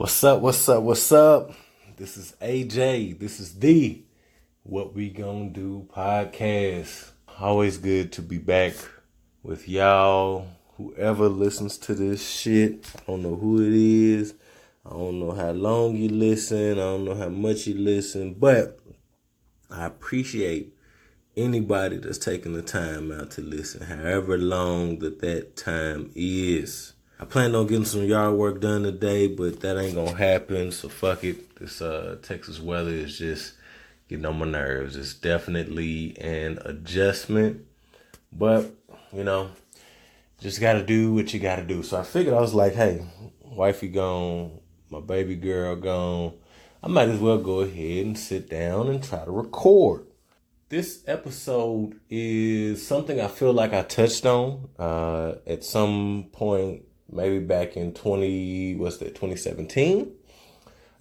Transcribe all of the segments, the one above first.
What's up? What's up? What's up? This is AJ. This is the What We Gonna Do podcast. Always good to be back with y'all. Whoever listens to this shit, I don't know who it is. I don't know how long you listen. I don't know how much you listen, but I appreciate anybody that's taking the time out to listen, however long that time is. I planned on getting some yard work done today, but that ain't gonna happen, so fuck it. This Texas weather is just getting on my nerves. It's definitely an adjustment, but, just gotta do what you gotta do. So I figured, I was like, hey, wifey gone, my baby girl gone, I might as well go ahead and sit down and try to record. This episode is something I feel like I touched on at some point, maybe back in 2017.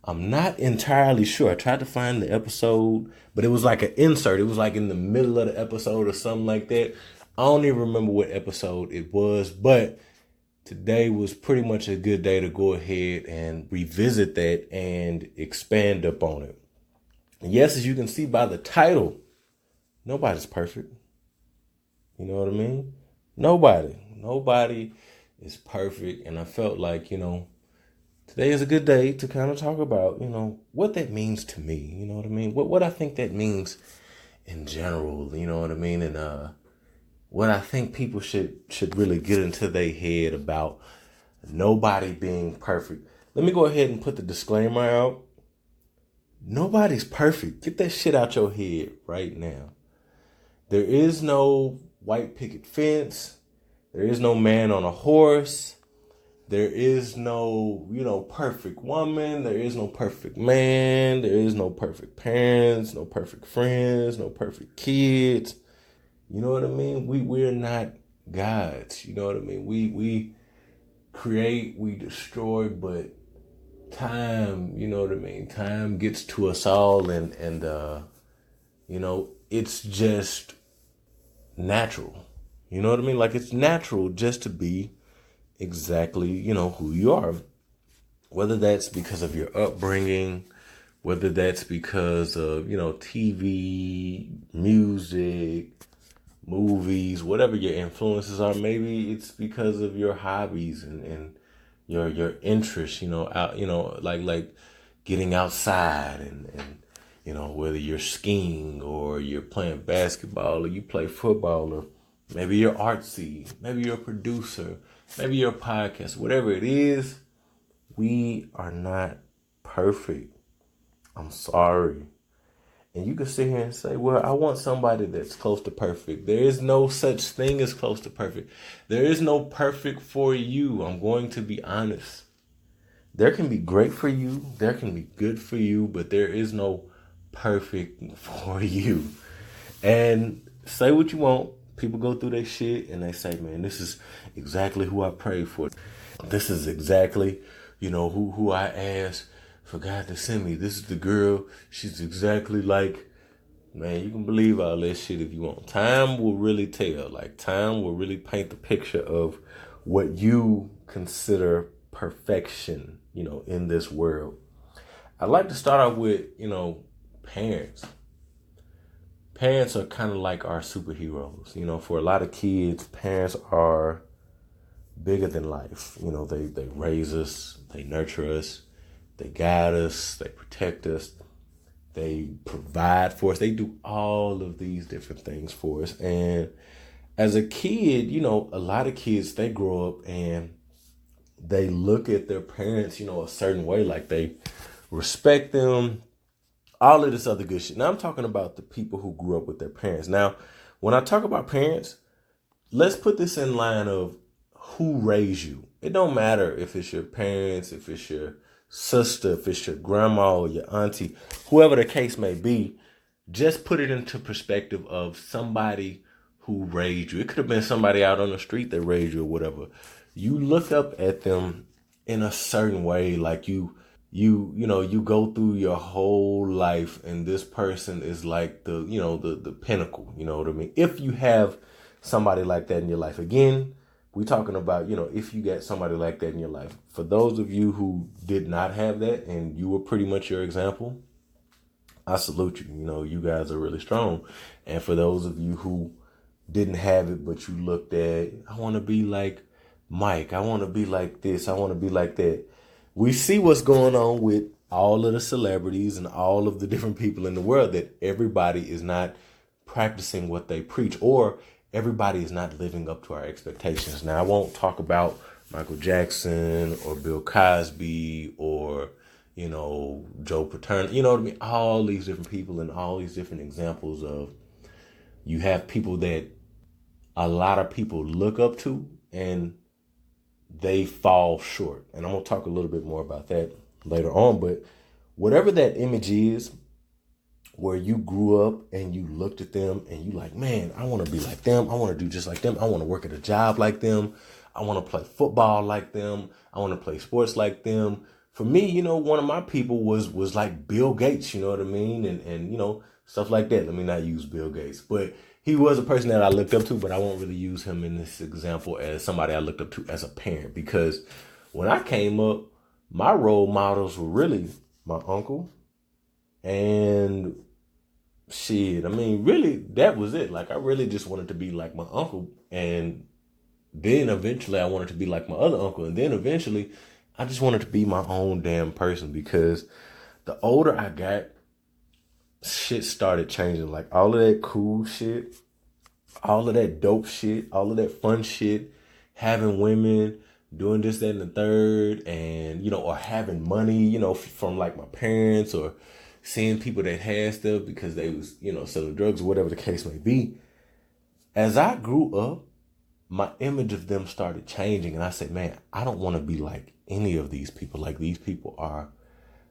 I'm not entirely sure. I tried to find the episode, but it was like an insert. It was like in the middle of the episode or something like that. I don't even remember what episode it was, but today was pretty much a good day to go ahead and revisit that and expand upon it. And yes, as you can see by the title, nobody's perfect. You know what I mean? Nobody is perfect. And I felt like, today is a good day to kind of talk about, what that means to me. You know what I mean? What I think that means in general, you know what I mean? And what I think people should really get into their head about nobody being perfect. Let me go ahead and put the disclaimer out. Nobody's perfect. Get that shit out your head right now. There is no white picket fence. There is no man on a horse. There is no, perfect woman. There is no perfect man. There is no perfect parents, no perfect friends, no perfect kids. You know what I mean? We're not gods. You know what I mean? We create, we destroy, but time, you know what I mean? Time gets to us all and it's just natural. You know what I mean? Like, it's natural just to be exactly, who you are. Whether that's because of your upbringing, whether that's because of, TV, music, movies, whatever your influences are. Maybe it's because of your hobbies and your interests, out, like getting outside and whether you're skiing or you're playing basketball or you play football, or maybe you're artsy, maybe you're a producer, maybe you're a podcast, whatever it is, we are not perfect. I'm sorry. And you can sit here and say, well, I want somebody that's close to perfect. There is no such thing as close to perfect. There is no perfect for you. I'm going to be honest. There can be great for you. There can be good for you, but there is no perfect for you. And say what you want. People go through their shit and they say, man, this is exactly who I prayed for. This is exactly, who I asked for God to send me. This is the girl. She's exactly like, man, you can believe all that shit if you want. Time will really tell. Like, time will really paint the picture of what you consider perfection, in this world. I'd like to start out with, parents. Parents are kind of like our superheroes. For a lot of kids, parents are bigger than life. They raise us, they nurture us, they guide us, they protect us, they provide for us, they do all of these different things for us. And as a kid, a lot of kids, they grow up and they look at their parents, a certain way, like they respect them, all of this other good shit. Now I'm talking about the people who grew up with their parents. Now, when I talk about parents, let's put this in line of who raised you. It don't matter if it's your parents, if it's your sister, if it's your grandma or your auntie, whoever the case may be. Just put it into perspective of somebody who raised you. It could have been somebody out on the street that raised you or whatever. You look up at them in a certain way, like you go through your whole life and this person is like the pinnacle, you know what I mean? If you have somebody like that in your life. Again, We talking about, if you got somebody like that in your life. For those of you who did not have that and you were pretty much your example, I salute you. You guys are really strong. And for those of you who didn't have it, but you looked at, I want to be like Mike. I want to be like this. I want to be like that. We see what's going on with all of the celebrities and all of the different people in the world, that everybody is not practicing what they preach, or everybody is not living up to our expectations. Now, I won't talk about Michael Jackson or Bill Cosby or, Joe Paterno. You know what I mean? All these different people and all these different examples of, you have people that a lot of people look up to and they fall short. And I'm going to talk a little bit more about that later on. But whatever that image is, where you grew up and you looked at them and you like, man, I want to be like them. I want to do just like them. I want to work at a job like them. I want to play football like them. I want to play sports like them. For me, one of my people was like Bill Gates, you know what I mean? And stuff like that. Let me not use Bill Gates, but he was a person that I looked up to, but I won't really use him in this example as somebody I looked up to as a parent, because when I came up, my role models were really my uncle and shit. I mean, really, that was it. Like, I really just wanted to be like my uncle. And then eventually I wanted to be like my other uncle. And then eventually I just wanted to be my own damn person, because the older I got, shit started changing. Like, all of that cool shit, all of that dope shit, all of that fun shit, having women, doing this, that, and the third, and, or having money, from like my parents, or seeing people that had stuff because they was, selling drugs or whatever the case may be. As I grew up, my image of them started changing. And I said, man, I don't want to be like any of these people. Like, these people are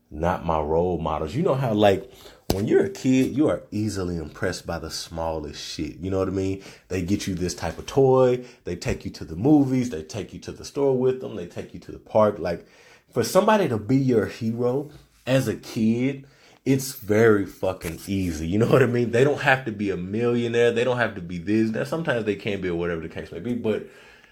not my role models. You know how, like, when you're a kid, you are easily impressed by the smallest shit. You know what I mean? They get you this type of toy. They take you to the movies. They take you to the store with them. They take you to the park. Like, for somebody to be your hero as a kid, it's very fucking easy. You know what I mean? They don't have to be a millionaire. They don't have to be this. Now, sometimes they can be, or whatever the case may be, but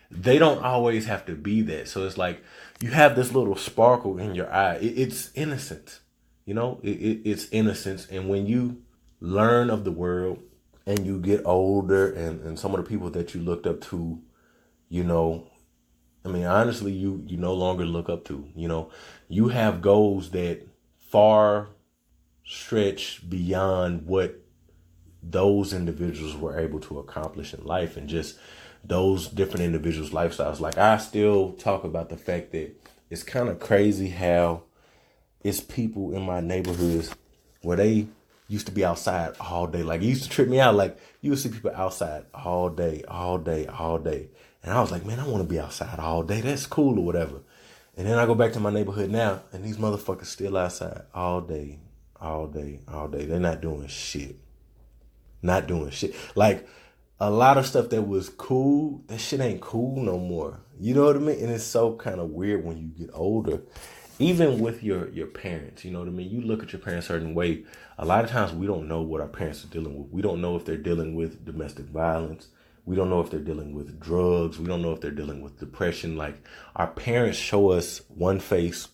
they don't always have to be that. So it's like, you have this little sparkle in your eye. It's innocent. It's innocence. And when you learn of the world and you get older, and some of the people that you looked up to, honestly, you no longer look up to, you have goals that far stretch beyond what those individuals were able to accomplish in life, and just those different individuals' lifestyles. Like, I still talk about the fact that it's kind of crazy how it's people in my neighborhoods where they used to be outside all day. Like, it used to trip me out. Like, you would see people outside all day, all day, all day. And I was like, man, I want to be outside all day. That's cool or whatever. And then I go back to my neighborhood now, and these motherfuckers still outside all day, all day, all day. They're not doing shit. Not doing shit. Like, a lot of stuff that was cool, that shit ain't cool no more. You know what I mean? And it's so kind of weird when you get older. Even with your parents, you know what I mean? You look at your parents a certain way. A lot of times we don't know what our parents are dealing with. We don't know if they're dealing with domestic violence. We don't know if they're dealing with drugs. We don't know if they're dealing with depression. Like, our parents show us one face,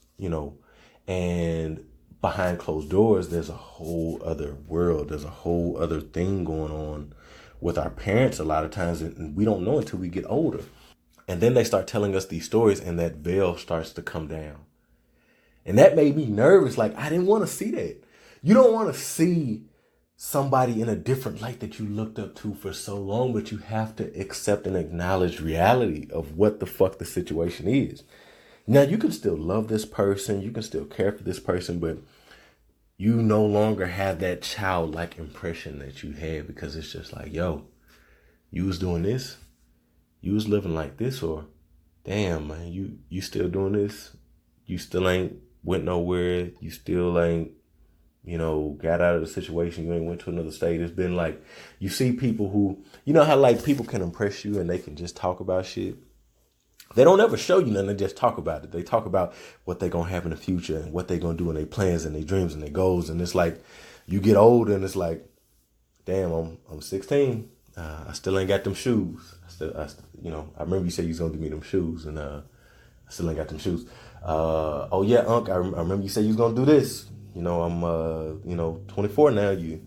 and behind closed doors, there's a whole other world. There's a whole other thing going on with our parents a lot of times, and we don't know until we get older. And then they start telling us these stories, and that veil starts to come down. And that made me nervous. Like, I didn't want to see that. You don't want to see somebody in a different light that you looked up to for so long, but you have to accept and acknowledge reality of what the fuck the situation is. Now, you can still love this person. You can still care for this person, but you no longer have that childlike impression that you had, because it's just like, yo, you was doing this. You was living like this, or damn, man, you still doing this. You still ain't went nowhere. You still ain't, got out of the situation. You ain't went to another state. It's been like, you see people who, how like people can impress you and they can just talk about shit. They don't ever show you nothing. They just talk about it. They talk about what they're going to have in the future and what they're going to do and their plans and their dreams and their goals. And it's like, you get older and it's like, damn, I'm 16. I still ain't got them shoes. I remember you said you was gonna give me them shoes, and I still ain't got them shoes. Oh yeah, Unc, I remember you said you was gonna do this. I'm 24 now. You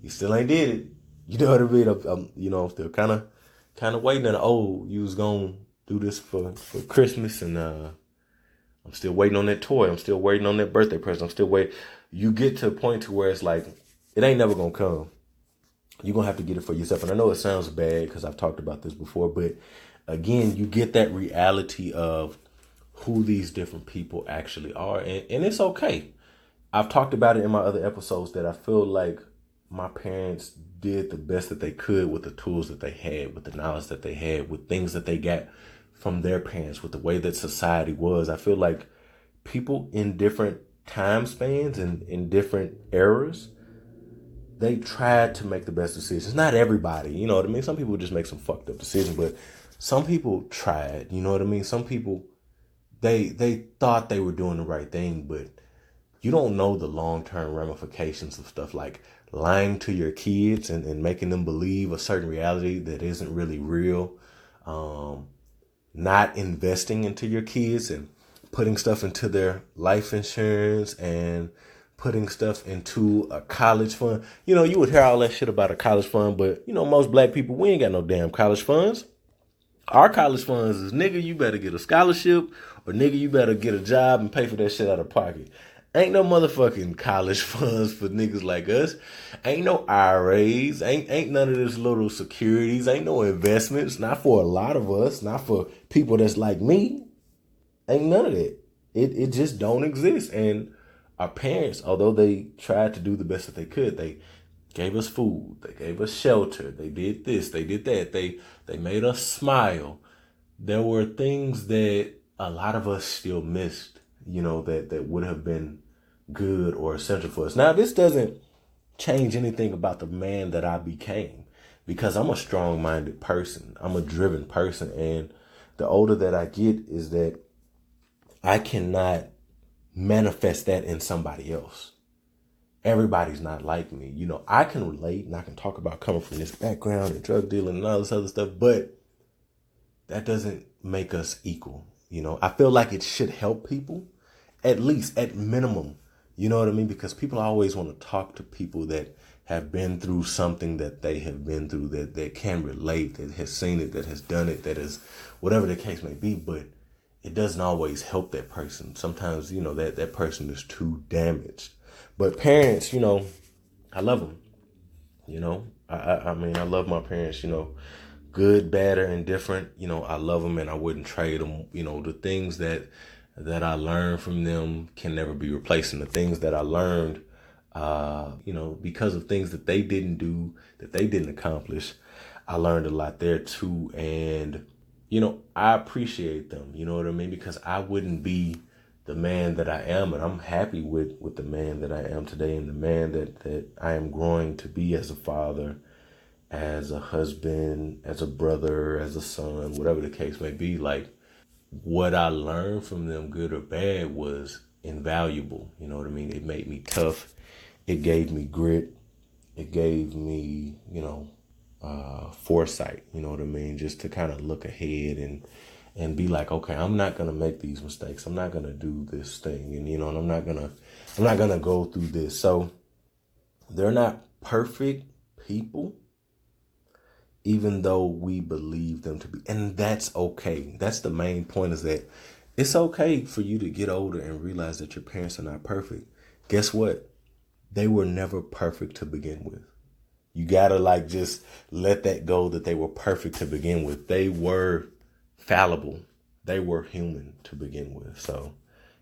still ain't did it. You know what I mean? I'm still kind of waiting. And you was gonna do this for Christmas, and I'm still waiting on that toy. I'm still waiting on that birthday present. I'm still waiting. You get to a point to where it's like it ain't never gonna come. You're going to have to get it for yourself. And I know it sounds bad because I've talked about this before, but again, you get that reality of who these different people actually are. And it's okay. I've talked about it in my other episodes that I feel like my parents did the best that they could with the tools that they had, with the knowledge that they had, with things that they got from their parents, with the way that society was. I feel like people in different time spans and in different eras, they tried to make the best decisions. Not everybody, you know what I mean? Some people just make some fucked up decisions, but some people tried, you know what I mean? Some people, they thought they were doing the right thing, but you don't know the long-term ramifications of stuff like lying to your kids and making them believe a certain reality that isn't really real. Not investing into your kids and putting stuff into their life insurance and putting stuff into a college fund. You would hear all that shit about a college fund, but most black people, we ain't got no damn college funds. Our college funds is, nigga, you better get a scholarship, or nigga, you better get a job and pay for that shit out of pocket. Ain't no motherfucking college funds for niggas like us. Ain't no IRAs. Ain't none of this little securities. Ain't no investments. Not for a lot of us. Not for people that's like me. Ain't none of that. It just don't exist. And our parents, although they tried to do the best that they could, they gave us food, they gave us shelter, they did this, they did that, they made us smile. There were things that a lot of us still missed, that would have been good or essential for us. Now, this doesn't change anything about the man that I became, because I'm a strong-minded person. I'm a driven person, and the older that I get is that I cannot manifest that in somebody else. Everybody's not like me. I can relate and I can talk about coming from this background and drug dealing and all this other stuff, but that doesn't make us equal. I feel like it should help people, at least at minimum. You know what I mean? Because people always want to talk to people that have been through something that they have been through, that can relate, that has seen it, that has done it, that is whatever the case may be. But it doesn't always help that person. Sometimes, that person is too damaged. But parents, I love them. I love my parents, good, bad, or indifferent. I love them and I wouldn't trade them. The things that I learned from them can never be replaced. And the things that I learned, because of things that they didn't do, that they didn't accomplish, I learned a lot there too. And I appreciate them, you know what I mean? Because I wouldn't be the man that I am, and I'm happy with the man that I am today and the man that I am growing to be as a father, as a husband, as a brother, as a son, whatever the case may be. Like, what I learned from them, good or bad, was invaluable. You know what I mean? It made me tough. It gave me grit. It gave me, foresight, you know what I mean? Just to kind of look ahead and be like, okay, I'm not going to make these mistakes. I'm not going to do this thing. And, and I'm not going to go through this. So they're not perfect people, even though we believe them to be. And that's okay. That's the main point, is that it's okay for you to get older and realize that your parents are not perfect. Guess what? They were never perfect to begin with. You gotta just let that go, that they were perfect to begin with. They were fallible. They were human to begin with. So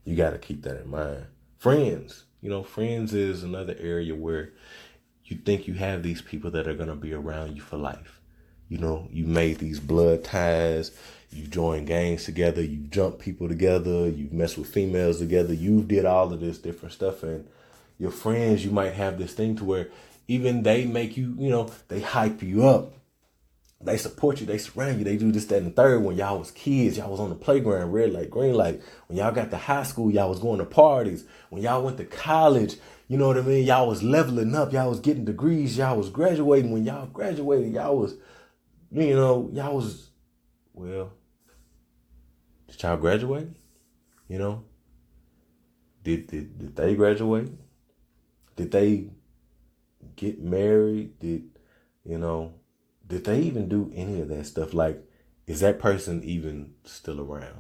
you gotta keep that in mind. Friends, friends is another area where you think you have these people that are gonna be around you for life. You made these blood ties, you join gangs together, you jump people together, you mess with females together, you did all of this different stuff, and your friends, you might have this thing to where even they make you, they hype you up They support you. They surround you. They do this, that, and the third. When y'all was kids, y'all was on the playground, red light, green light. When y'all got to high school, y'all was going to parties. When y'all went to college, you know what I mean? Y'all was leveling up. Y'all was getting degrees. Y'all was graduating. When y'all graduated, y'all was, well, did y'all graduate? You know? Did they graduate? Did they get married? Did they even do any of that stuff? Like, is that person even still around?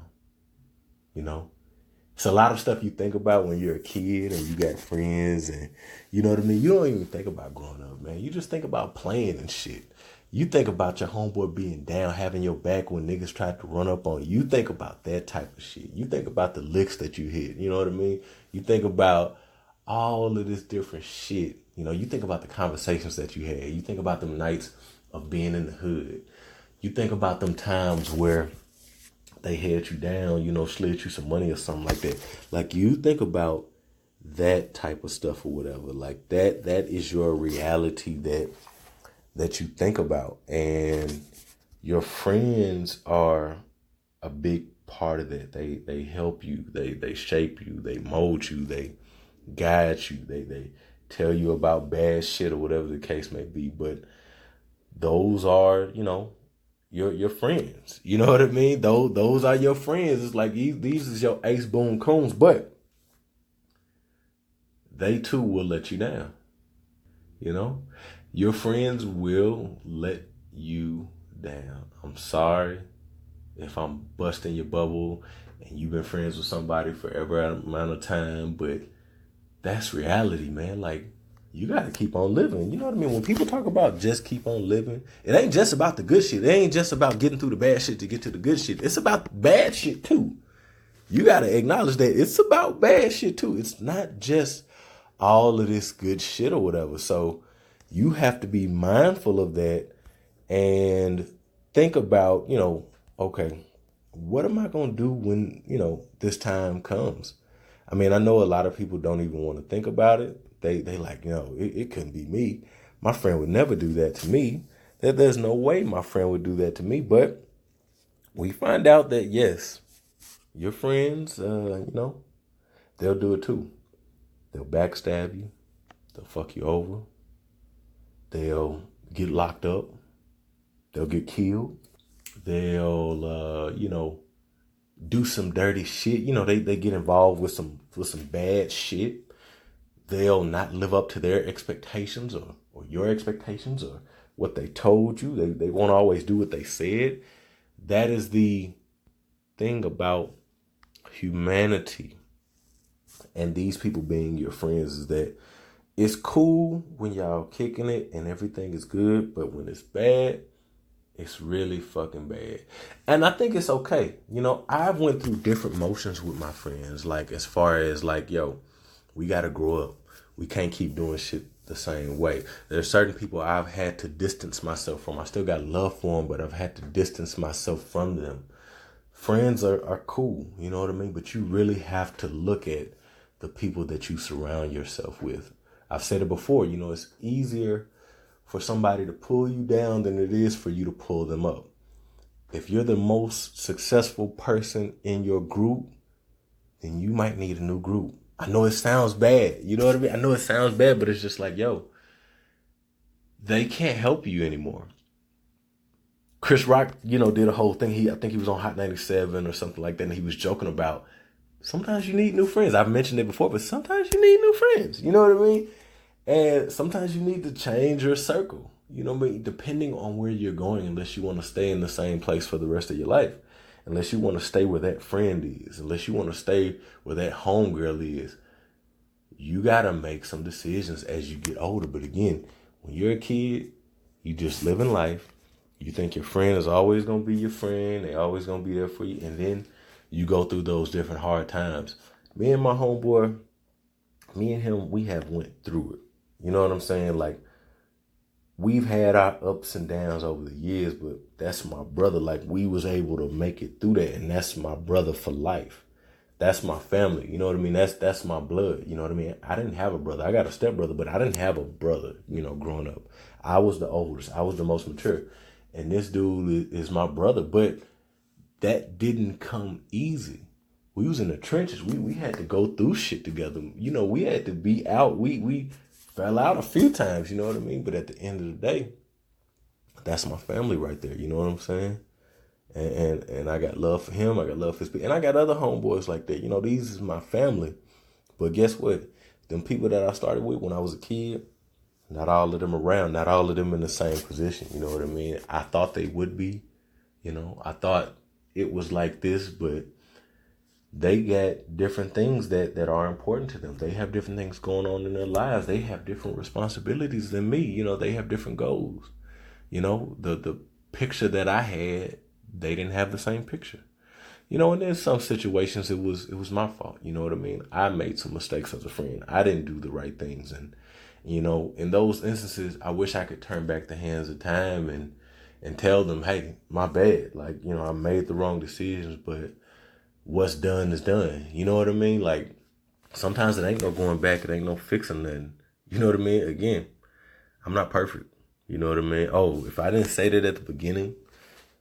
It's a lot of stuff you think about when you're a kid and you got friends and you know what I mean? You don't even think about growing up, man. You just think about playing and shit. You think about your homeboy being down, having your back when niggas tried to run up on you. You think about that type of shit. You think about the licks that you hit. You know what I mean? You think about all of this different shit. You think about the conversations that you had. You think about them nights of being in the hood. You think about them times where they had you down, slid you some money or something like that. Like, you think about that type of stuff or whatever. Like, that is your reality that you think about. And your friends are a big part of that. They help you. They shape you. They mold you. They guide you. They tell you about bad shit or whatever the case may be. But those are, your friends. You know what I mean? Those are your friends. It's like these is your ace boon coons, but they too will let you down. Your friends will let you down. I'm sorry if I'm busting your bubble and you've been friends with somebody for every amount of time, but that's reality, man. Like, you got to keep on living. You know what I mean? When people talk about just keep on living, it ain't just about the good shit. It ain't just about getting through the bad shit to get to the good shit. It's about the bad shit too. You got to acknowledge that it's about bad shit too. It's not just all of this good shit or whatever. So you have to be mindful of that and think about, okay, what am I going to do when, this time comes? I mean, I know a lot of people don't even want to think about it. They like, it couldn't be me. My friend would never do that to me. There's no way my friend would do that to me. But we find out that, yes, your friends, they'll do it too. They'll backstab you. They'll fuck you over. They'll get locked up. They'll get killed. They'll, do some dirty shit. They get involved with some bad shit. They'll not live up to their expectations or your expectations or what they told you. They won't always do what they said. That is the thing about humanity and these people being your friends, is that it's cool when y'all kicking it and everything is good, but when it's bad, it's really fucking bad. And I think it's okay. I've went through different motions with my friends, like as far as like, yo, we got to grow up. We can't keep doing shit the same way. There's certain people I've had to distance myself from. I still got love for them, but I've had to distance myself from them. Friends are cool, you know what I mean? But you really have to look at the people that you surround yourself with. I've said it before, it's easier for somebody to pull you down than it is for you to pull them up. If you're the most successful person in your group, then you might need a new group. I know it sounds bad. You know what I mean? I know it sounds bad, but it's just like, yo, they can't help you anymore. Chris Rock, did a whole thing. I think he was on Hot 97 or something like that, and he was joking about sometimes you need new friends. I've mentioned it before, but sometimes you need new friends. You know what I mean? And sometimes you need to change your circle. You know what I mean? Depending on where you're going, unless you want to stay in the same place for the rest of your life. Unless you want to stay where that friend is. Unless you want to stay where that homegirl is. You got to make some decisions as you get older. But again, when you're a kid, you just living life. You think your friend is always going to be your friend. They always going to be there for you. And then you go through those different hard times. Me and my homeboy, me and him, we have went through it. You know what I'm saying? Like, we've had our ups and downs over the years, but that's my brother. Like, we was able to make it through that, and that's my brother for life. That's my family. You know what I mean? That's my blood. You know what I mean? I didn't have a brother. I got a stepbrother, but I didn't have a brother, growing up. I was the oldest. I was the most mature. and this dude is my brother. But that didn't come easy. We was in the trenches. We had to go through shit together. We had to be out. We fell out a few times, you know what I mean? But at the end of the day, that's my family right there. You know what I'm saying? And I got love for him. I got love for his people. And I got other homeboys like that. These is my family. But guess what? Them people that I started with when I was a kid, not all of them around, not all of them in the same position. You know what I mean? I thought they would be. I thought it was like this, but they got different things that are important to them. They have different things going on in their lives. They have different responsibilities than me. They have different goals. The picture that I had, they didn't have the same picture. And in some situations it was my fault. You know what I mean? I made some mistakes as a friend. I didn't do the right things. And, in those instances, I wish I could turn back the hands of time and tell them, hey, my bad. Like, I made the wrong decisions, but what's done is done. You know what I mean? Like, sometimes it ain't no going back. It ain't no fixing nothing. You know what I mean? Again, I'm not perfect. You know what I mean? Oh, if I didn't say that at the beginning,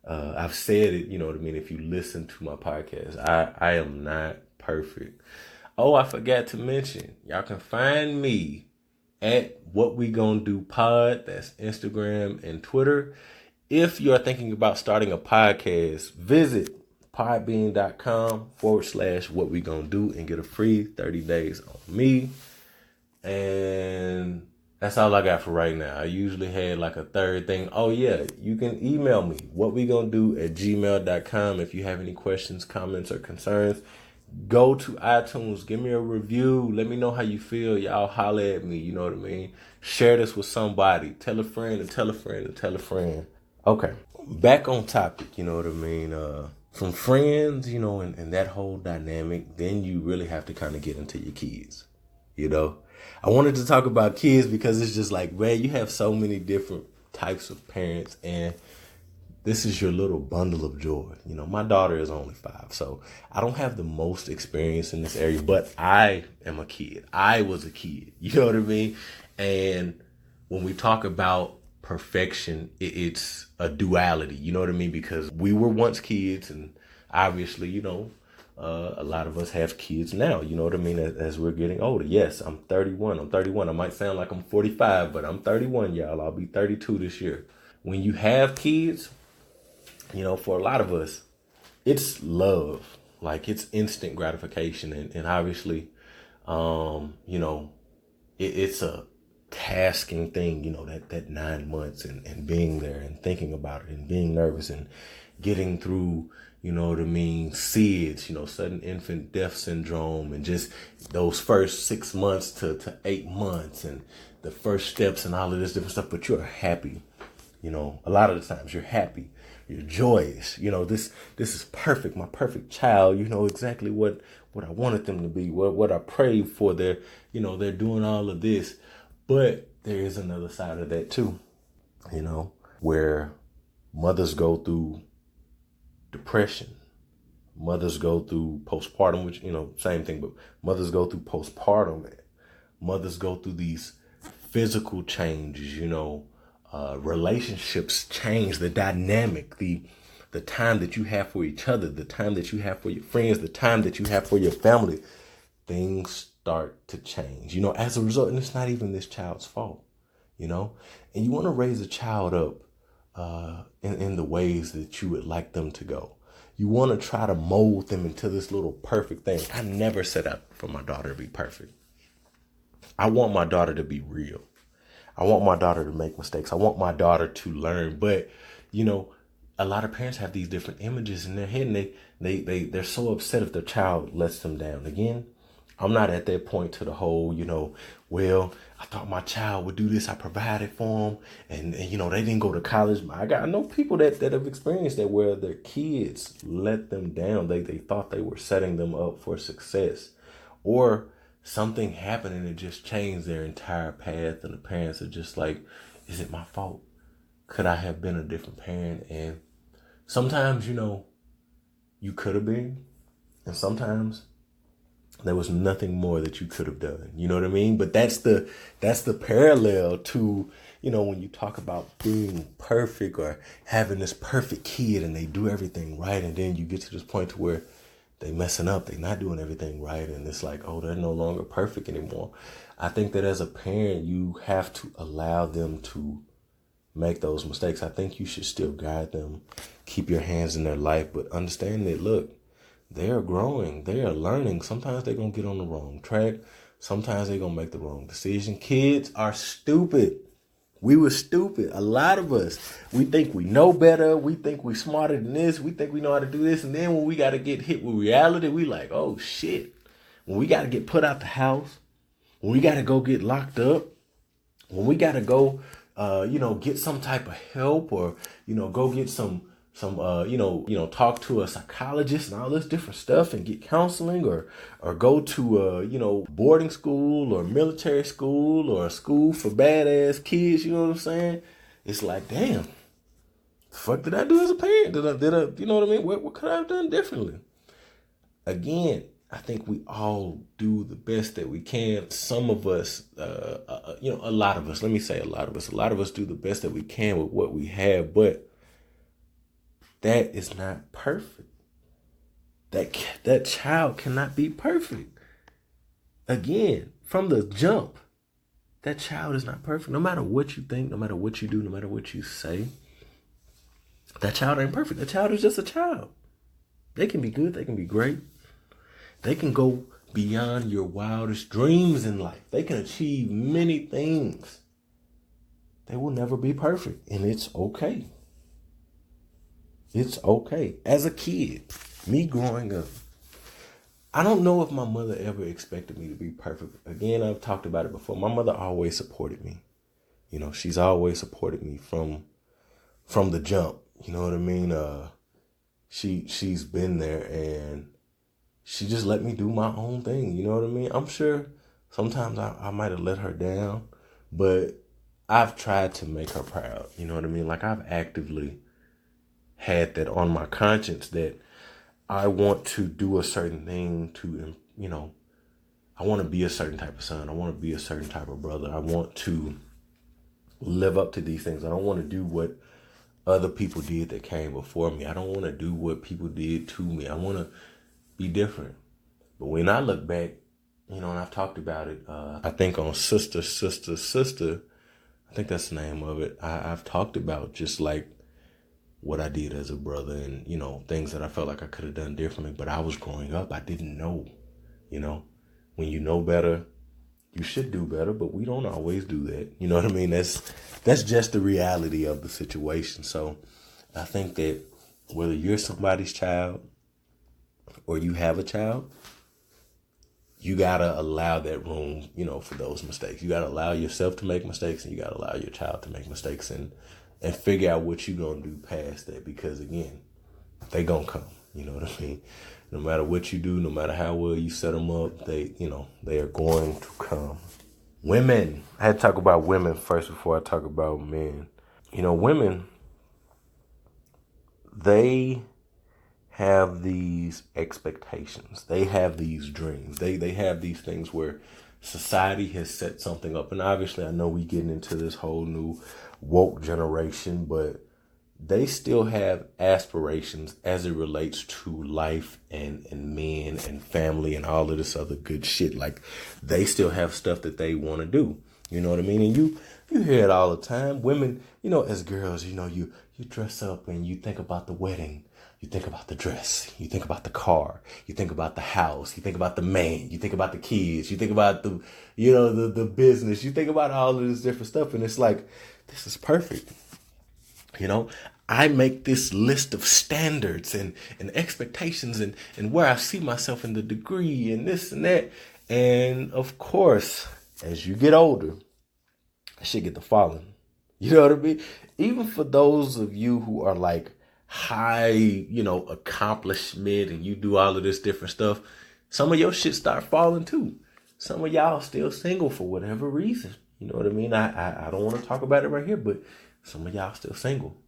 I've said it, you know what I mean? If you listen to my podcast, I am not perfect. Oh, I forgot to mention, y'all can find me at What We Gonna Do Pod. That's Instagram and Twitter. If you're thinking about starting a podcast, visit podbean.com/what we gonna do and get a free 30 days on me. And that's all I got for right now. I usually had like a third thing. Oh yeah, you can email me, whatwegonnado@gmail.com, if you have any questions, comments, or concerns. Go to iTunes, give me a review, let me know how you feel. Y'all holler at me, you know what I mean? Share this with somebody. Tell a friend and tell a friend and tell a friend. Okay, back on topic, you know what I mean? From friends, and that whole dynamic, then you really have to kind of get into your kids, I wanted to talk about kids because it's just like, man, you have so many different types of parents, and this is your little bundle of joy. My daughter is only 5, so I don't have the most experience in this area, but I am a kid. I was a kid, you know what I mean? And when we talk about perfection, it's a duality, you know what I mean? Because we were once kids, and obviously, a lot of us have kids now, you know what I mean, as we're getting older. Yes, I'm 31. I might sound like I'm 45, but I'm 31, y'all. I'll be 32 this year. When you have kids, for a lot of us, it's love. Like, it's instant gratification. And obviously, it's a tasking thing, that 9 months and being there and thinking about it and being nervous and getting through, SIDS, sudden infant death syndrome, and just those first 6 months to 8 months and the first steps and all of this different stuff. But you're happy, a lot of the times you're happy, you're joyous, this is perfect, my perfect child, exactly what I wanted them to be, what I prayed for. They're doing all of this. But there is another side of that too, where mothers go through depression. Mothers go through postpartum, which, same thing, but mothers go through postpartum. Mothers go through these physical changes, relationships change, the dynamic, the time that you have for each other, the time that you have for your friends, the time that you have for your family. Things start to change, as a result. And it's not even this child's fault, and you want to raise a child up in the ways that you would like them to go. You want to try to mold them into this little perfect thing. I never set out for my daughter to be perfect. I want my daughter to be real. I want my daughter to make mistakes. I want my daughter to learn. But, a lot of parents have these different images in their head, and they're so upset if their child lets them down. Again, I'm not at that point to the whole, well, I thought my child would do this. I provided for them, and they didn't go to college. I know people that have experienced that, where their kids let them down. They thought they were setting them up for success, or something happened and it just changed their entire path. And the parents are just like, is it my fault? Could I have been a different parent? And sometimes, you could have been, and sometimes there was nothing more that you could have done. You know what I mean? But that's the parallel to, when you talk about being perfect or having this perfect kid and they do everything right, and then you get to this point to where they messing up, they not doing everything right, and it's like, oh, they're no longer perfect anymore. I think that as a parent, you have to allow them to make those mistakes. I think you should still guide them, keep your hands in their life, but understand that, look, they are growing, they are learning. Sometimes they're going to get on the wrong track. Sometimes they're going to make the wrong decision. Kids are stupid. We were stupid. A lot of us, we think we know better. We think we smarter than this. We think we know how to do this. And then when we got to get hit with reality, we like, oh shit. When we got to get put out the house, when we got to go get locked up, when we got to go, get some type of help, or, go get some, talk to a psychologist and all this different stuff and get counseling, or go to, boarding school or military school or a school for badass kids. You know what I'm saying? It's like, damn, the fuck did I do as a parent? Did I, you know what I mean? What could I have done differently? Again, I think we all do the best that we can. Some of us, a lot of us, let me say a lot of us do the best that we can with what we have, but that is not perfect. That child cannot be perfect. Again, from the jump, that child is not perfect. No matter what you think, no matter what you do, no matter what you say, that child ain't perfect. That child is just a child. They can be good. They can be great. They can go beyond your wildest dreams in life. They can achieve many things. They will never be perfect, and it's okay. It's okay. As a kid, me growing up, I don't know if my mother ever expected me to be perfect. Again, I've talked about it before. My mother always supported me. She's always supported me from the jump. You know what I mean? She's been there, and she just let me do my own thing. You know what I mean? I'm sure sometimes I might have let her down, but I've tried to make her proud. You know what I mean? Like, I've actively had that on my conscience that I want to do a certain thing to, I want to be a certain type of son. I want to be a certain type of brother. I want to live up to these things. I don't want to do what other people did that came before me. I don't want to do what people did to me. I want to be different. But when I look back, and I've talked about it, I think on Sister, I think that's the name of it. I've talked about just like what I did as a brother and, things that I felt like I could have done differently. But I was growing up. I didn't know, when you know better, you should do better, but we don't always do that. You know what I mean? That's just the reality of the situation. So I think that whether you're somebody's child or you have a child, you got to allow that room, for those mistakes. You got to allow yourself to make mistakes, and you got to allow your child to make mistakes and figure out what you're going to do past that. Because, again, they going to come. You know what I mean? No matter what you do, no matter how well you set them up, they are going to come. Women. I had to talk about women first before I talk about men. Women, they have these expectations. They have these dreams. They have these things where society has set something up. And obviously, I know we getting into this whole new woke generation, but they still have aspirations as it relates to life and men and family and all of this other good shit. Like, they still have stuff that they want to do. You know what I mean? And you hear it all the time. Women, as girls, you dress up and you think about the wedding. You think about the dress, you think about the car, you think about the house, you think about the man, you think about the kids, you think about the business, you think about all of this different stuff. And it's like, this is perfect. I make this list of standards and expectations and where I see myself in the degree and this and that. And of course, as you get older, I should get to falling. You know what I mean? Even for those of you who are like, high, accomplishment, and you do all of this different stuff, some of your shit start falling too. Some of y'all still single for whatever reason. You know what I mean? I don't want to talk about it right here, but some of y'all still single.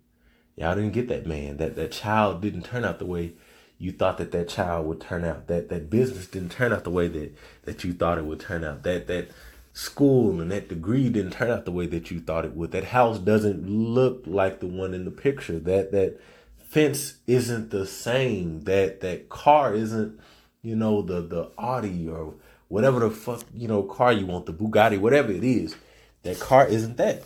Y'all didn't get that man. That child didn't turn out the way you thought that child would turn out. That business didn't turn out the way that you thought it would turn out. That school and that degree didn't turn out the way that you thought it would. That house doesn't look like the one in the picture. That fence isn't the same. That car isn't, the Audi or whatever the fuck, car you want, the Bugatti, whatever it is. That car isn't that.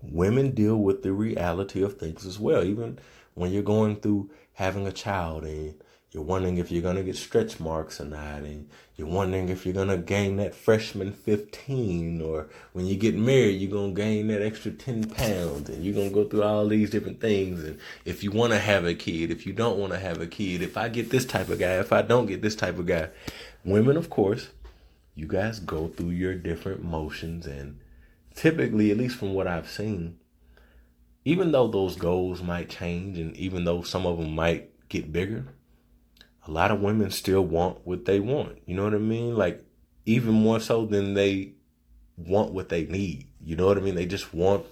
Women deal with the reality of things as well. Even when you're going through having a child and you're wondering if you're going to get stretch marks or not, and you're wondering if you're going to gain that freshman 15, or when you get married, you're going to gain that extra 10 pounds, and you're going to go through all these different things. And if you want to have a kid, if you don't want to have a kid, if I get this type of guy, if I don't get this type of guy. Women, of course, you guys go through your different motions, and typically, at least from what I've seen, even though those goals might change and even though some of them might get bigger, a lot of women still want what they want. You know what I mean? Like, even more so than they want what they need. You know what I mean? They just want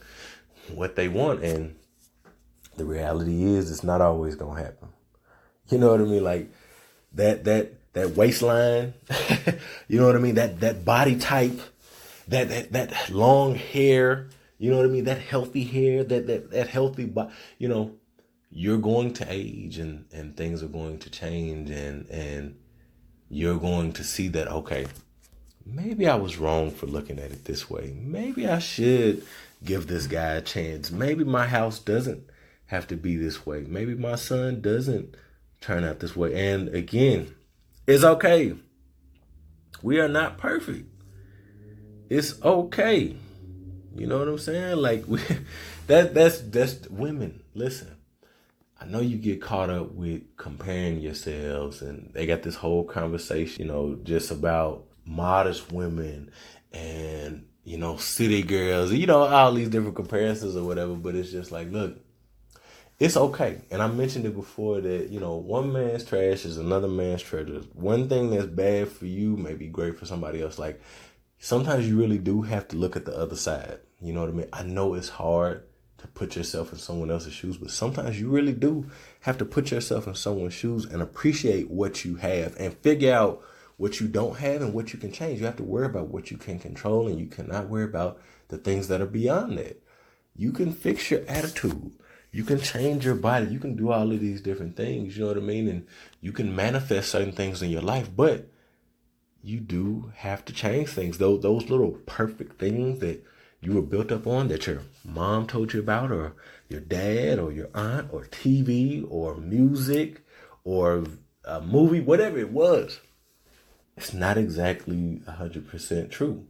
what they want. And the reality is it's not always going to happen. You know what I mean? Like that waistline, you know what I mean? That body type, that long hair, you know what I mean? That healthy hair, that healthy body, you're going to age and things are going to change, and you're going to see that, okay, maybe I was wrong for looking at it this way. Maybe I should give this guy a chance. Maybe my house doesn't have to be this way. Maybe my son doesn't turn out this way. And again, it's okay. We are not perfect. It's okay. You know what I'm saying? Like, that's women. Listen, I know you get caught up with comparing yourselves, and they got this whole conversation, just about modest women and, city girls, all these different comparisons or whatever. But it's just like, look, it's okay. And I mentioned it before that, one man's trash is another man's treasure. One thing that's bad for you may be great for somebody else. Like, sometimes you really do have to look at the other side. You know what I mean? I know it's hard to put yourself in someone else's shoes, but sometimes you really do have to put yourself in someone's shoes and appreciate what you have and figure out what you don't have and what you can change. You have to worry about what you can control, and you cannot worry about the things that are beyond that. You can fix your attitude. You can change your body. You can do all of these different things, you know what I mean? And you can manifest certain things in your life, but you do have to change things. Those little perfect things that you were built up on, that your mom told you about, or your dad, or your aunt, or TV, or music, or a movie, whatever it was, it's not exactly 100% true.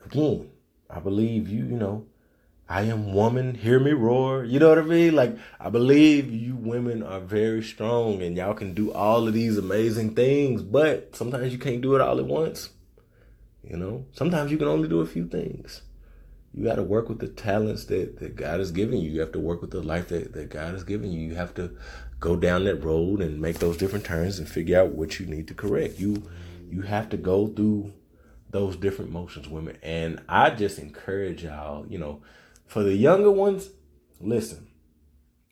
Again, I believe I am woman, hear me roar. You know what I mean? Like, I believe you women are very strong and y'all can do all of these amazing things, but sometimes you can't do it all at once. Sometimes you can only do a few things. You got to work with the talents that God has given you. You have to work with the life that God has given you. You have to go down that road and make those different turns and figure out what you need to correct. You have to go through those different motions, women. And I just encourage y'all, for the younger ones, listen,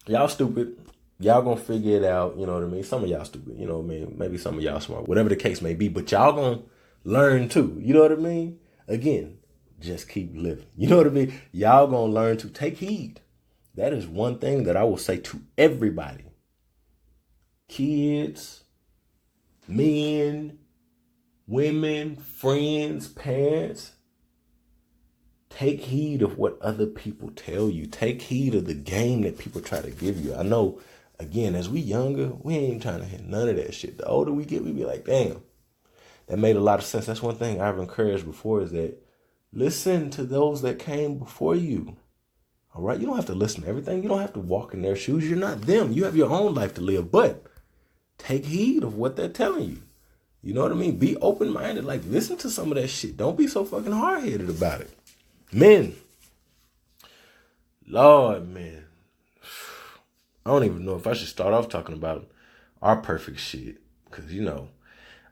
y'all stupid. Y'all gonna figure it out, you know what I mean? Some of y'all stupid, you know what I mean? Maybe some of y'all smart, whatever the case may be, but y'all gonna learn too, you know what I mean? Again, just keep living, you know what I mean? Y'all gonna learn to take heed. That is one thing that I will say to everybody. Kids, men, women, friends, parents, take heed of what other people tell you. Take heed of the game that people try to give you. I know, again, as we younger, we ain't trying to hit none of that shit. The older we get, we be like, damn, that made a lot of sense. That's one thing I've encouraged before, is that listen to those that came before you. All right? You don't have to listen to everything. You don't have to walk in their shoes. You're not them. You have your own life to live. But take heed of what they're telling you. You know what I mean? Be open-minded. Like, listen to some of that shit. Don't be so fucking hard-headed about it. Men. Lord, man. I don't even know if I should start off talking about our perfect shit. Because,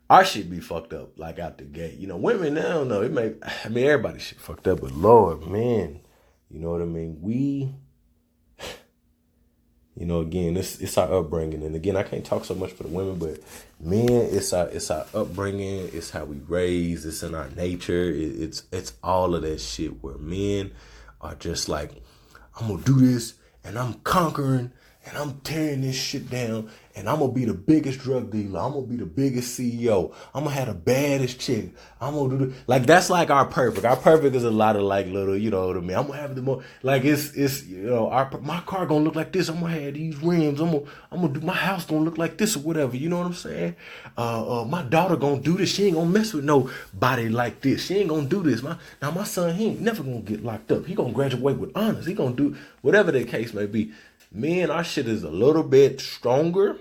our shit be fucked up, like, out the gate. Women, I don't know. Everybody's shit fucked up. But, Lord, man. You know what I mean? You know, again, it's our upbringing, and again, I can't talk so much for the women, but men, it's our upbringing, it's how we raise, it's in our nature, it's all of that shit. Where men are just like, I'm gonna do this, and I'm conquering, and I'm tearing this shit down, and I'm gonna be the biggest drug dealer. I'm gonna be the biggest CEO. I'm gonna have the baddest chick. I'm gonna do like that's like our perfect. Our perfect is a lot of like little, you know what I mean. I'm gonna have the more like it's you know my car gonna look like this. I'm gonna have these rims. I'm gonna do my house gonna look like this or whatever. You know what I'm saying? My daughter gonna do this. She ain't gonna mess with nobody like this. She ain't gonna do this. My son, he ain't never gonna get locked up. He gonna graduate with honors. He gonna do whatever the case may be. Men, our shit is a little bit stronger.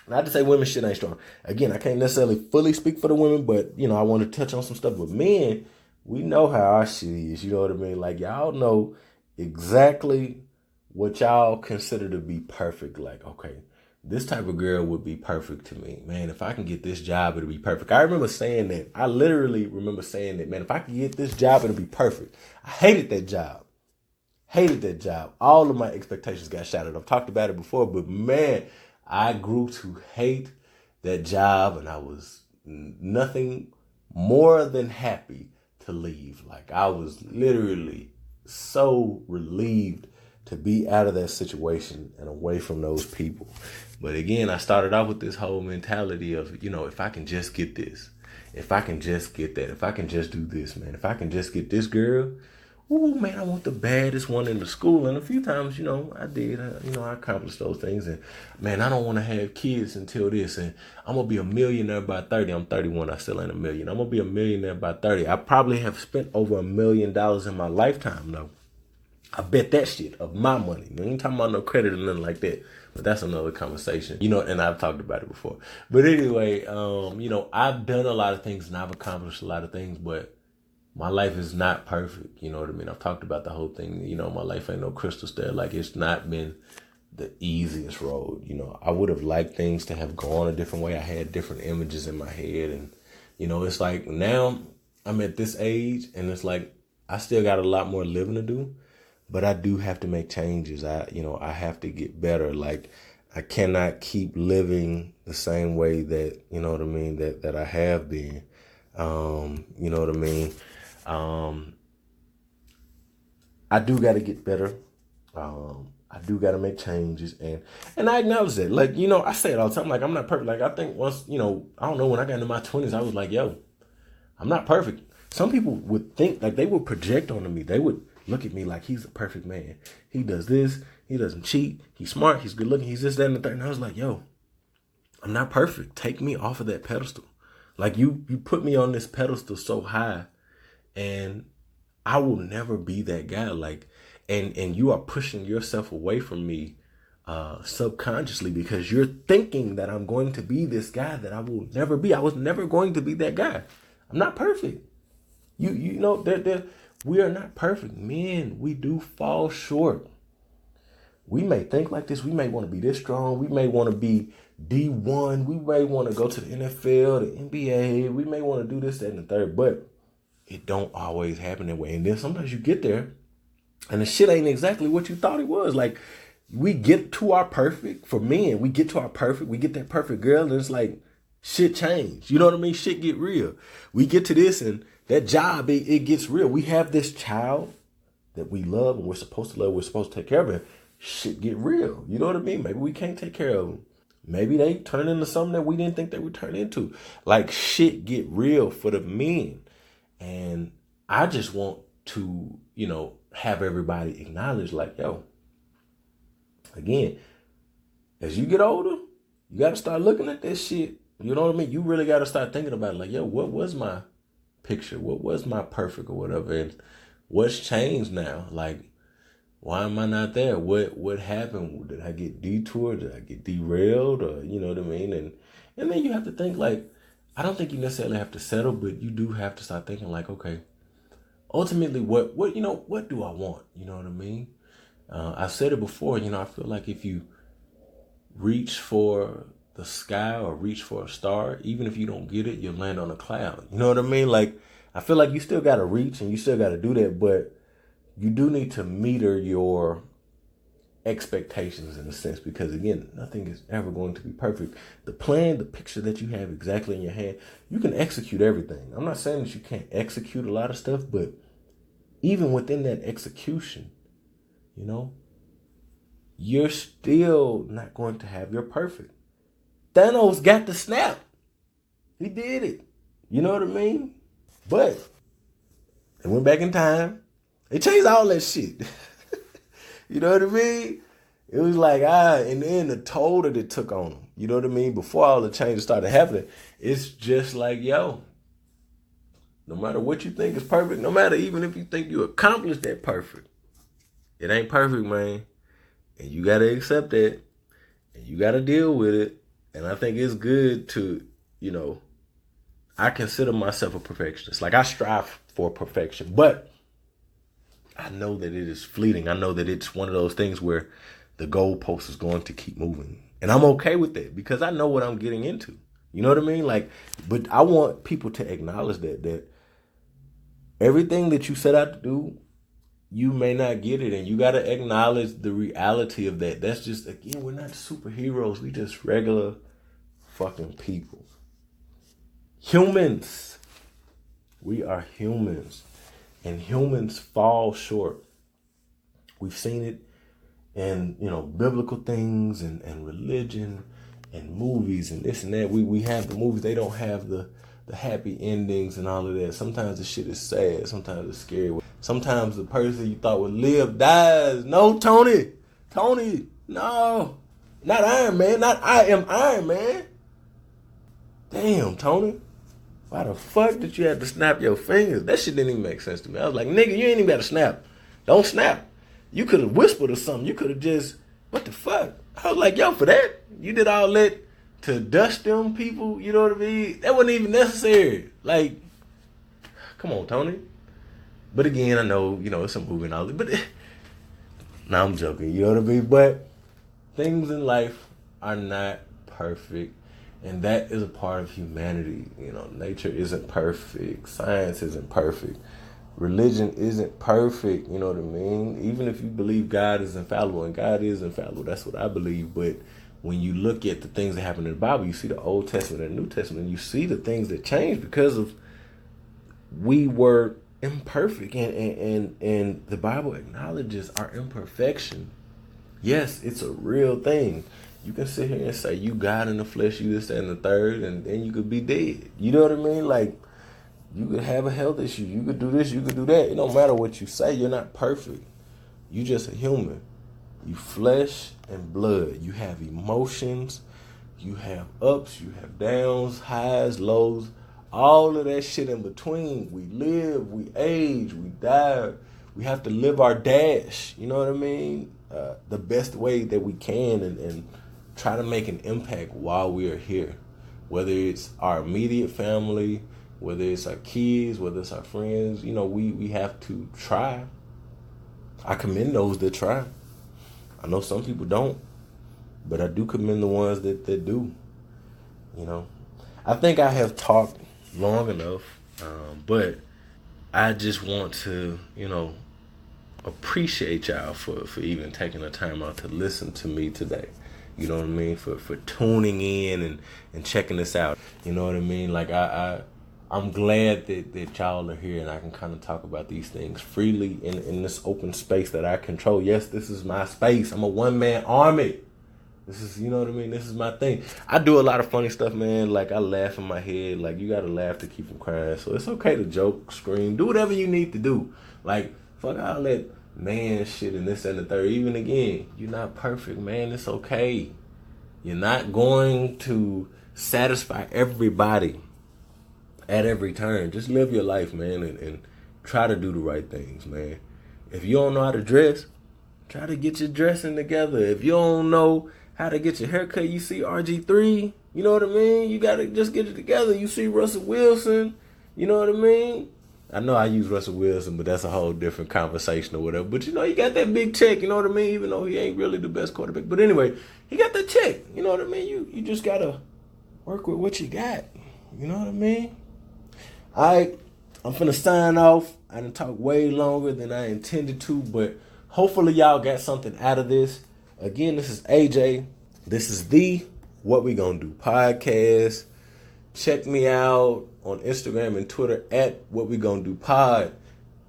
Not to say women shit ain't strong. Again, I can't necessarily fully speak for the women, but, you know, I want to touch on some stuff. But men, we know how our shit is. You know what I mean? Like, y'all know exactly what y'all consider to be perfect. Like, okay, this type of girl would be perfect to me. Man, if I can get this job, it'll be perfect. I remember saying that. I literally remember saying that, man, if I can get this job, it'll be perfect. I hated that job. Hated that job. All of my expectations got shattered. I've talked about it before, but man, I grew to hate that job, and I was nothing more than happy to leave. Like, I was literally so relieved to be out of that situation and away from those people. But again, I started out with this whole mentality of, you know, if I can just get this, if I can just get that, if I can just do this, man, if I can just get this girl, oh man, I want the baddest one in the school. And a few times, you know, I did. I accomplished those things. And man, I don't want to have kids until this. And I'm going to be a millionaire by 30. I'm 31. I still ain't a million. I'm going to be a millionaire by 30. I probably have spent over $1 million in my lifetime, though. I bet that shit of my money. I ain't talking about no credit or nothing like that. But that's another conversation. You know, and I've talked about it before. But anyway, you know, I've done a lot of things and I've accomplished a lot of things, but my life is not perfect. You know what I mean? I've talked about the whole thing. You know, my life ain't no crystal stair. Like, it's not been the easiest road. You know, I would have liked things to have gone a different way. I had different images in my head. And, you know, it's like now I'm at this age and it's like I still got a lot more living to do, but I do have to make changes. I have to get better. Like, I cannot keep living the same way that, you know what I mean, that I have been. You know what I mean? I do got to get better. I do got to make changes, and I acknowledge that. Like, you know, I say it all the time. Like, I'm not perfect. Like, I think once, you know, I don't know, when I got into my 20s, I was like, yo, I'm not perfect. Some people would think, like, they would project onto me. They would look at me like he's a perfect man. He does this. He doesn't cheat. He's smart. He's good looking. He's this, that, and the third. And I was like, yo, I'm not perfect. Take me off of that pedestal. Like, you put me on this pedestal so high, and I will never be that guy. Like, and you are pushing yourself away from me subconsciously, because you're thinking that I'm going to be this guy that I will never be. I was never going to be that guy. I'm not perfect. You know, we are not perfect. Men, we do fall short. We may think like this. We may want to be this strong. We may want to be D1. We may want to go to the NFL, the NBA. We may want to do this, that, and the third. But it don't always happen that way. And then sometimes you get there and the shit ain't exactly what you thought it was. Like, we get to our perfect, for men, we get to our perfect, we get that perfect girl, and it's like, shit changed. You know what I mean? Shit get real. We get to this and that job, it gets real. We have this child that we love and we're supposed to love, we're supposed to take care of it. Shit get real. You know what I mean? Maybe we can't take care of them. Maybe they turn into something that we didn't think they would turn into. Like, shit get real for the men. And I just want to, you know, have everybody acknowledge, like, yo, again, as you get older, you got to start looking at this shit. You know what I mean? You really got to start thinking about it. Like, yo, what was my picture? What was my perfect or whatever? And what's changed now? Like, why am I not there? What happened? Did I get detoured? Did I get derailed? Or, you know what I mean? And then you have to think, like, I don't think you necessarily have to settle, but you do have to start thinking, like, okay, ultimately, what do I want? You know what I mean? I've said it before, you know, I feel like if you reach for the sky or reach for a star, even if you don't get it, you'll land on a cloud. You know what I mean? Like, I feel like you still got to reach and you still got to do that, but you do need to meter your expectations in a sense, because again, nothing is ever going to be perfect. The plan, the picture that you have exactly in your hand, you can execute everything. I'm not saying that you can't execute a lot of stuff, but even within that execution, you're still not going to have your perfect. Thanos got the snap. He did it. You know what I mean? But they went back in time. They changed all that shit. You know what I mean? It was like, and then the toll that it took on them. You know what I mean? Before all the changes started happening, it's just like, no matter what you think is perfect, no matter even if you think you accomplished that perfect, it ain't perfect, man. And you got to accept that. And you got to deal with it. And I think it's good to, I consider myself a perfectionist. Like, I strive for perfection. But I know that it is fleeting. I know that it's one of those things where the goalpost is going to keep moving. And I'm okay with that because I know what I'm getting into. You know what I mean? Like, but I want people to acknowledge that everything that you set out to do, you may not get it. And you got to acknowledge the reality of that. That's just, again, we're not superheroes. We just regular fucking people. Humans. We are humans. And humans fall short. We've seen it in, biblical things and religion and movies and this and that. We have the movies. They don't have the happy endings and all of that. Sometimes the shit is sad. Sometimes it's scary. Sometimes the person you thought would live dies. No, Tony, no. Not Iron Man. Not I am Iron Man. Damn, Tony. Why the fuck did you have to snap your fingers? That shit didn't even make sense to me. I was like, nigga, you ain't even got to snap. Don't snap. You could have whispered or something. You could have just, what the fuck? I was like, for that? You did all that to dust them people? You know what I mean? That wasn't even necessary. Like, come on, Tony. But again, I know, it's a movie and all that. But now I'm joking. You know what I mean? But things in life are not perfect. And that is a part of humanity. Nature isn't perfect. Science isn't perfect. Religion isn't perfect. You know what I mean? Even if you believe God is infallible, and God is infallible, that's what I believe. But when you look at the things that happen in the Bible, you see the Old Testament and the New Testament, you see the things that changed because of we were imperfect. And the Bible acknowledges our imperfection. Yes, it's a real thing. You can sit here and say you God in the flesh, you this, that, and the third, and then you could be dead. You know what I mean? Like, you could have a health issue. You could do this, you could do that. It don't matter what you say. You're not perfect. You just a human. You flesh and blood. You have emotions. You have ups. You have downs, highs, lows. All of that shit in between. We live, we age, we die. We have to live our dash. You know what I mean? The best way that we can and try to make an impact while we are here. Whether it's our immediate family, whether it's our kids, whether it's our friends, we have to try. I commend those that try. I know some people don't, but I do commend the ones that do. I think I have talked long enough, but I just want to, appreciate y'all for even taking the time out to listen to me today. You know what I mean? For tuning in and checking this out. You know what I mean? Like I'm glad that y'all are here and I can kind of talk about these things freely in this open space that I control. Yes, this is my space. I'm a one-man army. This is, you know what I mean? This is my thing. I do a lot of funny stuff, man. Like, I laugh in my head. Like, you got to laugh to keep from crying. So it's okay to joke, scream, do whatever you need to do. Like, fuck all that man shit and this and the third. Even again, you're not perfect, man. It's okay. You're not going to satisfy everybody at every turn. Just live your life, man, and try to do the right things, man. If you don't know how to dress, try to get your dressing together. If you don't know how to get your haircut, you see RG3, you know what I mean? You got to just get it together. You see Russell Wilson, you know what I mean? I know I use Russell Wilson, but that's a whole different conversation or whatever. But, you got that big check, you know what I mean? Even though he ain't really the best quarterback. But anyway, he got that check, you know what I mean? You just got to work with what you got, you know what I mean? All right, I'm finna sign off. I didn't talk way longer than I intended to, but hopefully y'all got something out of this. Again, this is AJ. This is the What We Gonna Do podcast. Check me out on Instagram and Twitter at What We Gonna Do Pod.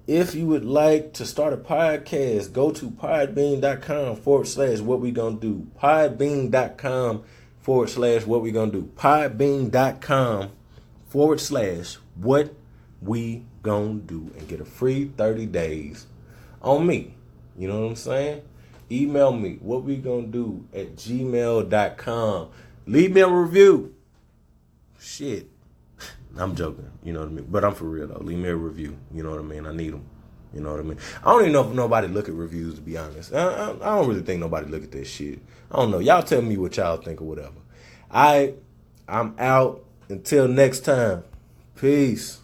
If you would like to start a podcast, go to podbean.com/what we gonna do. Podbean.com/what we gonna do. Podbean.com/what we gonna do. And get a free 30 days on me. You know what I'm saying? Email me, whatwegonnado@gmail.com. Leave me a review. Shit. I'm joking, you know what I mean? But I'm for real, though. Leave me a review, you know what I mean? I need them, you know what I mean? I don't even know if nobody look at reviews, to be honest. I don't really think nobody look at this shit. I don't know. Y'all tell me what y'all think or whatever. I'm out. Until next time. Peace.